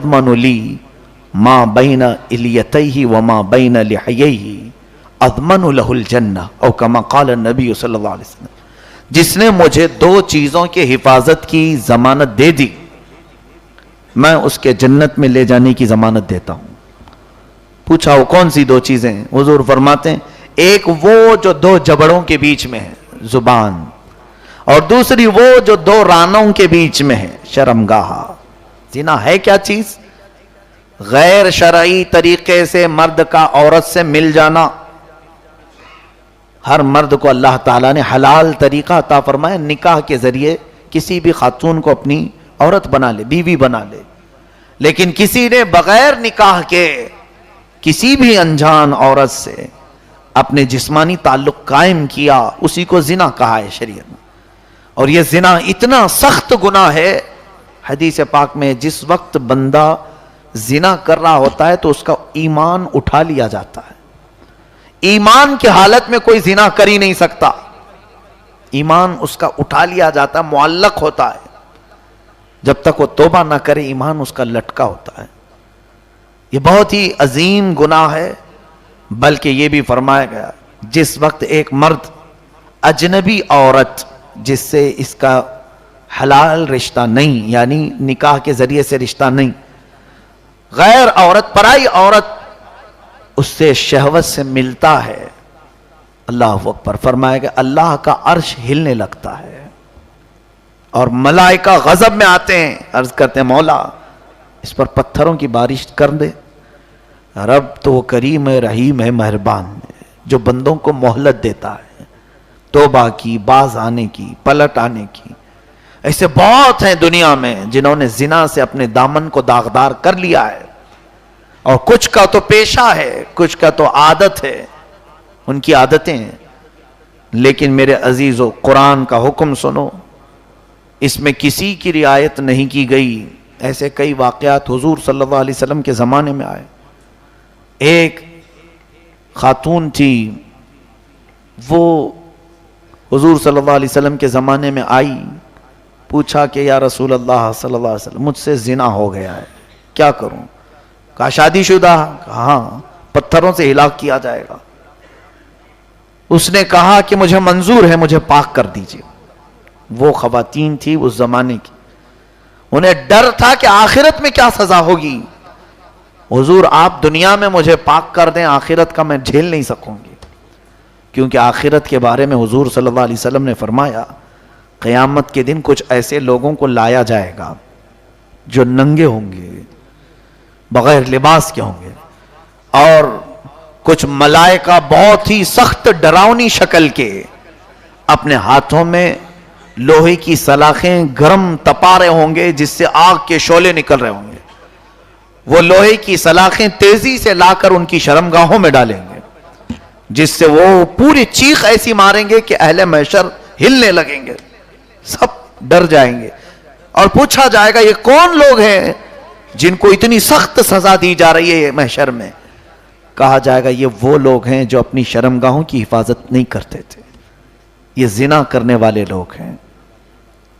یضمن لی ما بین الیتیہ وما بین لحییہ اضمن لہ الجنہ او کما قال النبی صلی اللہ علیہ وسلم، جس نے مجھے دو چیزوں کے حفاظت کی ضمانت دے دی میں اس کے جنت میں لے جانے کی ضمانت دیتا ہوں۔ پوچھا وہ کون سی دو چیزیں؟ حضور فرماتے ہیں ایک وہ جو دو جبڑوں کے بیچ میں ہے زبان، اور دوسری وہ جو دو رانوں کے بیچ میں ہے شرمگاہ۔ زنا ہے کیا چیز؟ غیر شرعی طریقے سے مرد کا عورت سے مل جانا۔ ہر مرد کو اللہ تعالیٰ نے حلال طریقہ عطا فرمایا، نکاح کے ذریعے کسی بھی خاتون کو اپنی عورت بنا لے، بیوی بنا لے، لیکن کسی نے بغیر نکاح کے کسی بھی انجان عورت سے اپنے جسمانی تعلق قائم کیا، اسی کو زنا کہا ہے شریعت میں۔ اور یہ زنا اتنا سخت گناہ ہے، حدیث پاک میں جس وقت بندہ زنا کر رہا ہوتا ہے تو اس کا ایمان اٹھا لیا جاتا ہے۔ ایمان کی حالت میں کوئی زنا کر ہی نہیں سکتا، ایمان اس کا اٹھا لیا جاتا ہے، معلق ہوتا ہے۔ جب تک وہ توبہ نہ کرے ایمان اس کا لٹکا ہوتا ہے۔ یہ بہت ہی عظیم گناہ ہے، بلکہ یہ بھی فرمایا گیا جس وقت ایک مرد اجنبی عورت جس سے اس کا حلال رشتہ نہیں، یعنی نکاح کے ذریعے سے رشتہ نہیں، غیر عورت پرائی عورت اس سے شہوت سے ملتا ہے، اللہ اکبر، فرمایا کہ اللہ کا عرش ہلنے لگتا ہے اور ملائکہ غضب میں آتے ہیں، عرض کرتے ہیں مولا اس پر پتھروں کی بارش کر دے۔ رب تو کریم ہے، رحیم ہے، مہربان ہے، جو بندوں کو مہلت دیتا ہے توبہ کی، باز آنے کی، پلٹ آنے کی۔ ایسے بہت ہیں دنیا میں جنہوں نے زنا سے اپنے دامن کو داغدار کر لیا ہے، اور کچھ کا تو پیشہ ہے، کچھ کا تو عادت ہے، ان کی عادتیں ہیں۔ لیکن میرے عزیزو قرآن کا حکم سنو، اس میں کسی کی رعایت نہیں کی گئی۔ ایسے کئی واقعات حضور صلی اللہ علیہ وسلم کے زمانے میں آئے۔ ایک خاتون تھی، وہ حضور صلی اللہ علیہ وسلم کے زمانے میں آئی، پوچھا کہ یا رسول اللہ صلی اللہ علیہ وسلم مجھ سے زنا ہو گیا ہے، کیا کروں؟ کہا شادی شدہ؟ کہا ہاں، پتھروں سے ہلاک کیا جائے گا۔ اس نے کہا کہ مجھے منظور ہے، مجھے پاک کر دیجئے۔ وہ خواتین تھی اس زمانے کی، انہیں ڈر تھا کہ آخرت میں کیا سزا ہوگی۔ حضور آپ دنیا میں مجھے پاک کر دیں، آخرت کا میں جھیل نہیں سکوں گی، کیونکہ آخرت کے بارے میں حضور صلی اللہ علیہ وسلم نے فرمایا قیامت کے دن کچھ ایسے لوگوں کو لایا جائے گا جو ننگے ہوں گے، بغیر لباس کے ہوں گے، اور کچھ ملائکہ بہت ہی سخت ڈراؤنی شکل کے اپنے ہاتھوں میں لوہے کی سلاخیں گرم تپارے ہوں گے جس سے آگ کے شعلے نکل رہے ہوں گے۔ وہ لوہے کی سلاخیں تیزی سے لا کر ان کی شرمگاہوں میں ڈالیں گے، جس سے وہ پوری چیخ ایسی ماریں گے کہ اہل محشر ہلنے لگیں گے، سب ڈر جائیں گے، اور پوچھا جائے گا یہ کون لوگ ہیں جن کو اتنی سخت سزا دی جا رہی ہے محشر میں؟ کہا جائے گا یہ وہ لوگ ہیں جو اپنی شرمگاہوں کی حفاظت نہیں کرتے تھے، یہ زنا کرنے والے لوگ ہیں۔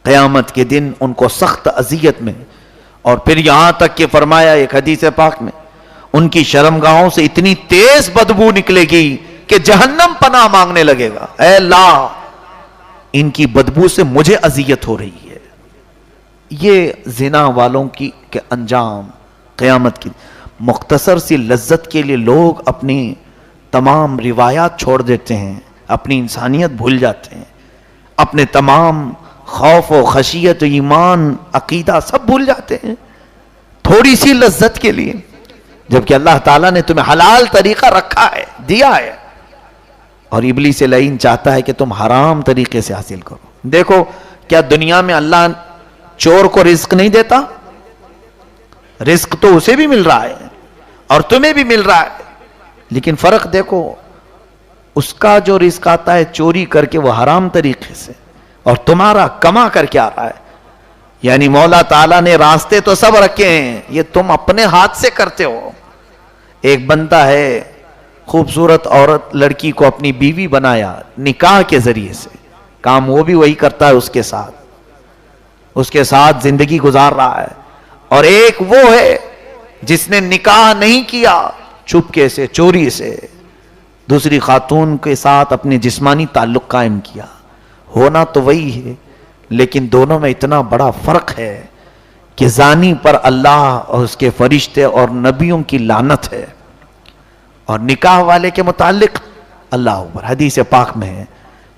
قیامت کے دن ان کو سخت اذیت میں، اور پھر یہاں تک کہ فرمایا ایک حدیث پاک میں ان کی شرمگاہوں سے اتنی تیز بدبو نکلے گی کہ جہنم پناہ مانگنے لگے گا، اے اللہ ان کی بدبو سے مجھے اذیت ہو رہی ہے۔ یہ زنا والوں کی کے انجام قیامت کی۔ مختصر سی لذت کے لیے لوگ اپنی تمام روایات چھوڑ دیتے ہیں، اپنی انسانیت بھول جاتے ہیں، اپنے تمام خوف و خشیت و ایمان عقیدہ سب بھول جاتے ہیں تھوڑی سی لذت کے لیے، جبکہ اللہ تعالیٰ نے تمہیں حلال طریقہ رکھا ہے، دیا ہے، اور ابلیس لعین چاہتا ہے کہ تم حرام طریقے سے حاصل کرو۔ دیکھو کیا دنیا میں اللہ چور کو رزق نہیں دیتا؟ رزق تو اسے بھی مل رہا ہے اور تمہیں بھی مل رہا ہے، لیکن فرق دیکھو، اس کا جو رزق آتا ہے چوری کر کے وہ حرام طریقے سے، اور تمہارا کما کر کے آ رہا ہے۔ یعنی مولا تعالیٰ نے راستے تو سب رکھے ہیں، یہ تم اپنے ہاتھ سے کرتے ہو۔ ایک بندہ ہے خوبصورت عورت لڑکی کو اپنی بیوی بنایا نکاح کے ذریعے سے، کام وہ بھی وہی کرتا ہے، اس کے ساتھ زندگی گزار رہا ہے۔ اور ایک وہ ہے جس نے نکاح نہیں کیا چپکے سے چوری سے دوسری خاتون کے ساتھ اپنے جسمانی تعلق قائم کیا، ہونا تو وہی ہے لیکن دونوں میں اتنا بڑا فرق ہے کہ زانی پر اللہ اور اس کے فرشتے اور نبیوں کی لعنت ہے، اور نکاح والے کے متعلق اللہ اکبر حدیث پاک میں ہے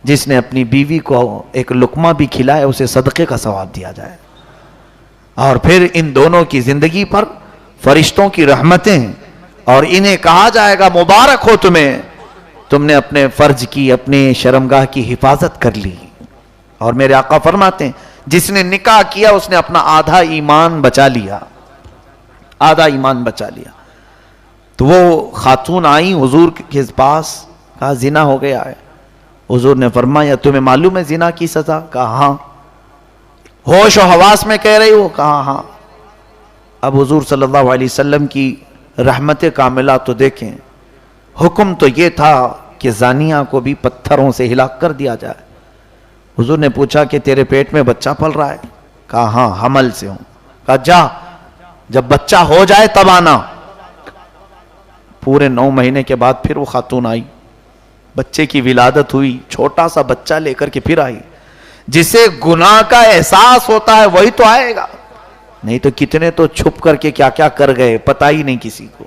جس نے اپنی بیوی کو ایک لقمہ بھی کھلائے اسے صدقے کا ثواب دیا جائے، اور پھر ان دونوں کی زندگی پر فرشتوں کی رحمتیں، اور انہیں کہا جائے گا مبارک ہو تمہیں، تم نے اپنے فرض کی اپنے شرمگاہ کی حفاظت کر لی۔ اور میرے آقا فرماتے ہیں جس نے نکاح کیا اس نے اپنا آدھا ایمان بچا لیا، آدھا ایمان بچا لیا۔ تو وہ خاتون آئی حضور کے پاس، کہا زنا ہو گیا ہے۔ حضور نے فرمایا تمہیں معلوم ہے زنا کی سزا؟ کہا ہاں۔ ہوش و حواس میں کہہ رہی ہو؟ کہا ہاں۔ اب حضور صلی اللہ علیہ وسلم کی رحمت کاملہ تو دیکھیں، حکم تو یہ تھا کہ زانیہ کو بھی پتھروں سے ہلاک کر دیا جائے۔ حضور نے پوچھا کہ تیرے پیٹ میں بچہ پل رہا ہے؟ کہا ہاں حمل سے ہوں۔ کہا جا جب بچہ ہو جائے تب آنا۔ پورے 9 مہینے کے بعد پھر وہ خاتون آئی، بچے کی ولادت ہوئی، چھوٹا سا بچہ لے کر کے پھر آئی۔ جسے گناہ کا احساس ہوتا ہے وہی تو آئے گا، نہیں تو کتنے تو چھپ کر کے کیا کیا کر گئے پتہ ہی نہیں کسی کو۔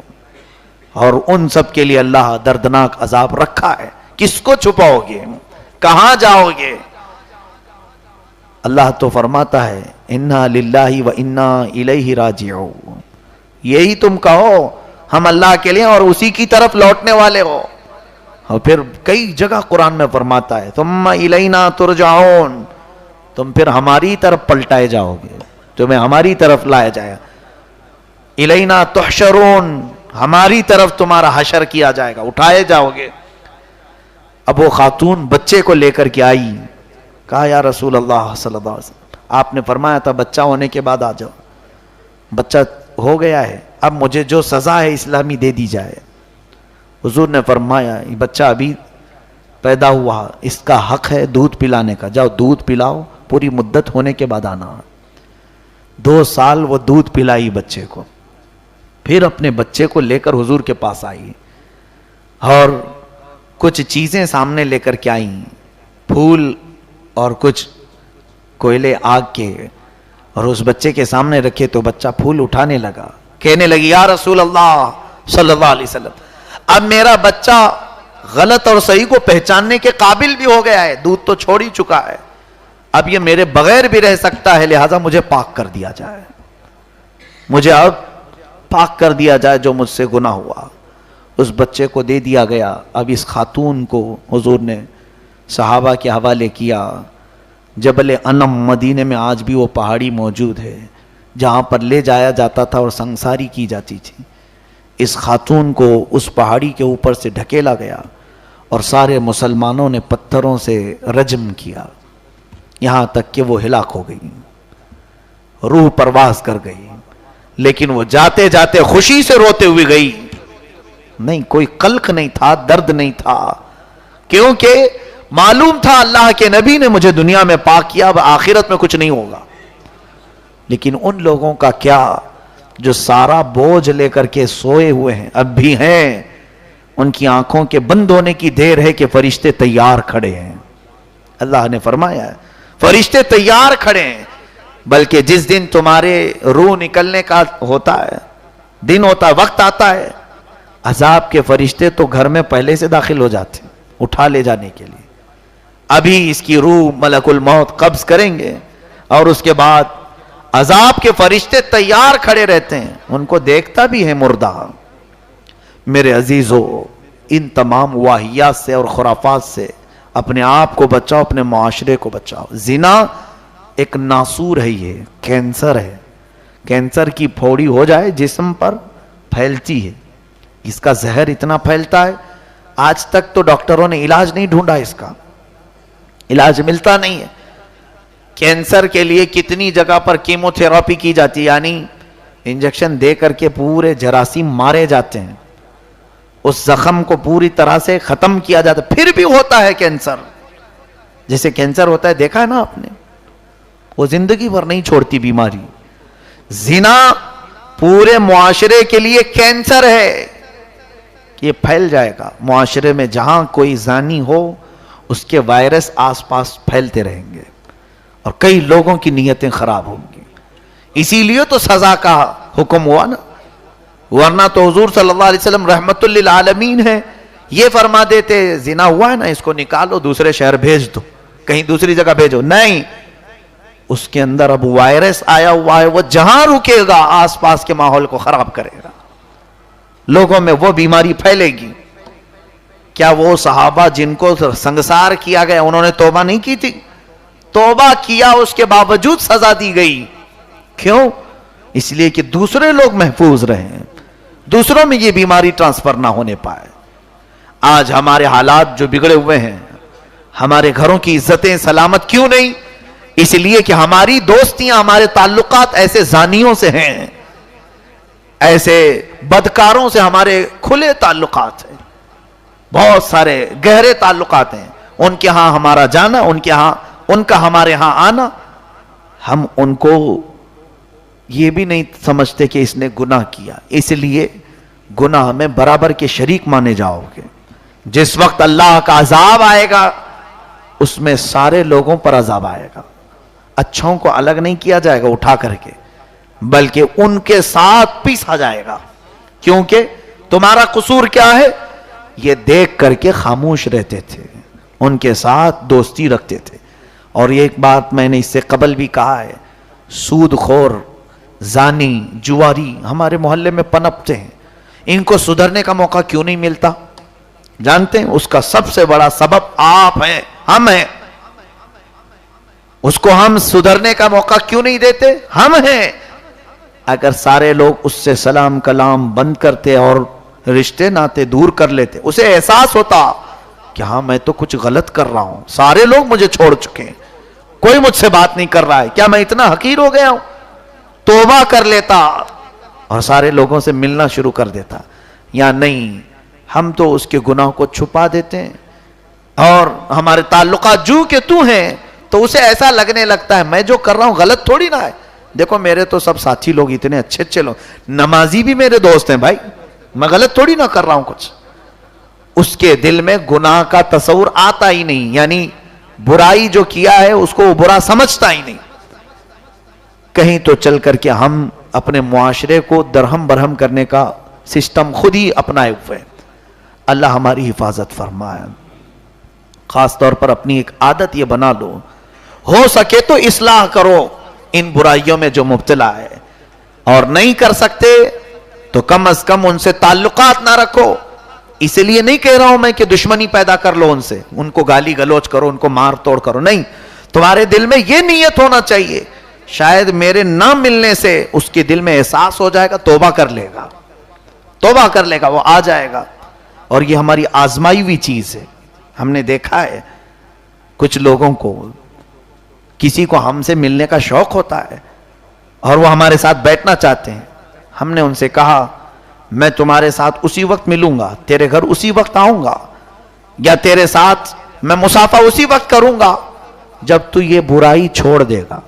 اور ان سب کے لیے اللہ دردناک عذاب رکھا ہے، کس کو چھپاؤ گے، کہاں جاؤ گے؟ اللہ تو فرماتا ہے انا للہ و انا الیہ راجعون، یہی تم کہو ہم اللہ کے لیے اور اسی کی طرف لوٹنے والے ہو۔ اور پھر کئی جگہ قرآن میں فرماتا ہے ثم الینا ترجعون، تم پھر ہماری طرف پلٹائے جاؤ گے، تمہیں ہماری طرف لایا جائے گا۔ الینا تحشرون، ہماری طرف تمہارا حشر کیا جائے گا، اٹھائے جاؤ گے۔ اب وہ خاتون بچے کو لے کر کے آئی، کہا یا رسول اللہ صلی اللہ علیہ وسلم آپ نے فرمایا تھا بچہ ہونے کے بعد آ جاؤ، بچہ ہو گیا ہے، اب مجھے جو سزا ہے اسلامی دے دی جائے۔ حضور نے فرمایا یہ بچہ ابھی پیدا ہوا، اس کا حق ہے دودھ پلانے کا، جاؤ دودھ پلاؤ، پوری مدت ہونے کے بعد آنا۔ 2 سال وہ دودھ پلائی بچے کو، پھر اپنے بچے کو لے کر حضور کے پاس آئی اور کچھ چیزیں سامنے لے کر کے آئیں، پھول اور کچھ کوئلے آگ کے، اور اس بچے کے سامنے رکھے تو بچہ پھول اٹھانے لگا، کہنے لگی یا رسول اللہ صلی اللہ علیہ وسلم اب میرا بچہ غلط اور صحیح کو پہچاننے کے قابل بھی ہو گیا ہے، دودھ تو چھوڑ ہی چکا ہے، اب یہ میرے بغیر بھی رہ سکتا ہے، لہذا مجھے پاک کر دیا جائے، مجھے اب پاک کر دیا جائے جو مجھ سے گناہ ہوا۔ اس بچے کو دے دیا گیا۔ اب اس خاتون کو حضور نے صحابہ کے حوالے کیا۔ جبل انم مدینے میں آج بھی وہ پہاڑی موجود ہے جہاں پر لے جایا جاتا تھا اور سنگساری کی جاتی تھی۔ اس خاتون کو اس پہاڑی کے اوپر سے ڈھکیلا گیا اور سارے مسلمانوں نے پتھروں سے رجم کیا، یہاں تک کہ وہ ہلاک ہو گئی، روح پرواز کر گئی، لیکن وہ جاتے جاتے خوشی سے روتے ہوئے گئی، نہیں کوئی قلق نہیں تھا، درد نہیں تھا، کیونکہ معلوم تھا اللہ کے نبی نے مجھے دنیا میں پاک کیا، اب آخرت میں کچھ نہیں ہوگا۔ لیکن ان لوگوں کا کیا جو سارا بوجھ لے کر کے سوئے ہوئے ہیں، اب بھی ہیں، ان کی آنکھوں کے بند ہونے کی دیر ہے کہ فرشتے تیار کھڑے ہیں۔ اللہ نے فرمایا ہے فرشتے تیار کھڑے ہیں، بلکہ جس دن تمہارے روح نکلنے کا ہوتا ہے، دن ہوتا ہے، وقت آتا ہے، عذاب کے فرشتے تو گھر میں پہلے سے داخل ہو جاتے ہیں اٹھا لے جانے کے لیے۔ ابھی اس کی روح ملک الموت قبض کریں گے اور اس کے بعد عذاب کے فرشتے تیار کھڑے رہتے ہیں، ان کو دیکھتا بھی ہے مردہ۔ میرے عزیزو، ان تمام واہیات سے اور خرافات سے اپنے آپ کو بچاؤ، اپنے معاشرے کو بچاؤ۔ زنا ایک ناسور ہے، یہ کینسر ہے، کینسر کی پھوڑی ہو جائے جسم پر پھیلتی ہے، اس کا زہر اتنا پھیلتا ہے، آج تک تو ڈاکٹروں نے علاج نہیں ڈھونڈا، اس کا علاج ملتا نہیں ہے۔ کینسر کے لیے کتنی جگہ پر کیمو تھراپی کی جاتی ہے، یعنی انجیکشن دے کر کے پورے جراثیم مارے جاتے ہیں، اس زخم کو پوری طرح سے ختم کیا جاتا ہے، پھر بھی ہوتا ہے کینسر۔ جیسے کینسر ہوتا ہے دیکھا ہے نا آپ نے، وہ زندگی بھر نہیں چھوڑتی بیماری۔ زنا پورے معاشرے کے لیے کینسر ہے. یہ پھیل جائے گا معاشرے میں. جہاں کوئی زانی ہو اس کے وائرس آس پاس پھیلتے رہیں گے اور کئی لوگوں کی نیتیں خراب ہوں گی. اسی لیے تو سزا کا حکم ہوا نا, ورنہ تو حضور صلی اللہ علیہ وسلم رحمت للعالمین ہے, یہ فرما دیتے زنا ہوا ہے نا اس کو نکالو دوسرے شہر بھیج دو, کہیں دوسری جگہ بھیجو. نہیں, اس کے اندر اب وائرس آیا ہوا ہے, وہ جہاں رکے گا آس پاس کے ماحول کو خراب کرے گا, لوگوں میں وہ بیماری پھیلے گی. کیا وہ صحابہ جن کو سنگسار کیا گیا انہوں نے توبہ نہیں کی تھی؟ توبہ کیا, اس کے باوجود سزا دی گئی. کیوں؟ اس لیے کہ دوسرے لوگ محفوظ رہیں, دوسروں میں یہ بیماری ٹرانسفر نہ ہونے پائے. آج ہمارے حالات جو بگڑے ہوئے ہیں, ہمارے گھروں کی عزتیں سلامت کیوں نہیں؟ اس لیے کہ ہماری دوستیاں, ہمارے تعلقات ایسے زانیوں سے ہیں, ایسے بدکاروں سے ہمارے کھلے تعلقات ہیں, بہت سارے گہرے تعلقات ہیں. ان کے ہاں ہمارا جانا, ان کے ہاں ان کا ہمارے ہاں آنا, ہم ان کو یہ بھی نہیں سمجھتے کہ اس نے گناہ کیا. اس لیے گناہ میں برابر کے شریک مانے جاؤ گے. جس وقت اللہ کا عذاب آئے گا اس میں سارے لوگوں پر عذاب آئے گا. اچھوں کو الگ نہیں کیا جائے گا اٹھا کر کے, بلکہ ان کے ساتھ پیسا جائے گا. کیونکہ تمہارا قصور کیا ہے؟ یہ دیکھ کر کے خاموش رہتے تھے, ان کے ساتھ دوستی رکھتے تھے. اور یہ ایک بات میں نے اس سے قبل بھی کہا ہے, سود خور, زانی, جواری ہمارے محلے میں پنپتے ہیں. ان کو سدھرنے کا موقع کیوں نہیں ملتا؟ جانتے ہیں اس کا سب سے بڑا سبب آپ ہیں, ہم ہیں. اس کو ہم سدھرنے کا موقع کیوں نہیں دیتے؟ ہم ہیں. اگر سارے لوگ اس سے سلام کلام بند کرتے اور رشتے ناتے دور کر لیتے, اسے احساس ہوتا کہ ہاں میں تو کچھ غلط کر رہا ہوں, سارے لوگ مجھے چھوڑ چکے ہیں, کوئی مجھ سے بات نہیں کر رہا ہے, کیا میں اتنا حقیر ہو گیا ہوں؟ توبہ کر لیتا اور سارے لوگوں سے ملنا شروع کر دیتا. یا نہیں, ہم تو اس کے گناہ کو چھپا دیتے ہیں اور ہمارے تعلقات جو کہ تو ہیں, تو اسے ایسا لگنے لگتا ہے میں جو کر رہا ہوں غلط تھوڑی نہ ہے. دیکھو میرے تو سب ساتھی لوگ اتنے اچھے اچھے لوگ, نمازی بھی میرے دوست ہیں بھائی, میں غلط تھوڑی نہ کر رہا ہوں کچھ. اس کے دل میں گناہ کا تصور آتا ہی نہیں, یعنی برائی جو کیا ہے اس کو وہ برا سمجھتا ہی نہیں. کہیں تو چل کر کے ہم اپنے معاشرے کو درہم برہم کرنے کا سسٹم خود ہی اپنائے ہوئے ہیں. اللہ ہماری حفاظت فرمائے. خاص طور پر اپنی ایک عادت یہ بنا لو, ہو سکے تو اصلاح کرو ان برائیوں میں جو مبتلا ہے, اور نہیں کر سکتے تو کم از کم ان سے تعلقات نہ رکھو. اس لیے نہیں کہہ رہا ہوں میں کہ دشمنی پیدا کر لو ان سے, ان کو گالی گلوچ کرو, ان کو مار توڑ کرو, نہیں. تمہارے دل میں یہ نیت ہونا چاہیے, شاید میرے نہ ملنے سے اس کے دل میں احساس ہو جائے گا, توبہ کر لے گا, توبہ کر لے گا, وہ آ جائے گا. اور یہ ہماری آزمائی ہوئی چیز ہے. ہم نے دیکھا ہے کچھ لوگوں کو, کسی کو ہم سے ملنے کا شوق ہوتا ہے اور وہ ہمارے ساتھ بیٹھنا چاہتے ہیں. ہم نے ان سے کہا میں تمہارے ساتھ اسی وقت ملوں گا, تیرے گھر اسی وقت آؤں گا, یا تیرے ساتھ میں مصافحہ اسی وقت کروں گا جب تو یہ برائی چھوڑ دے گا.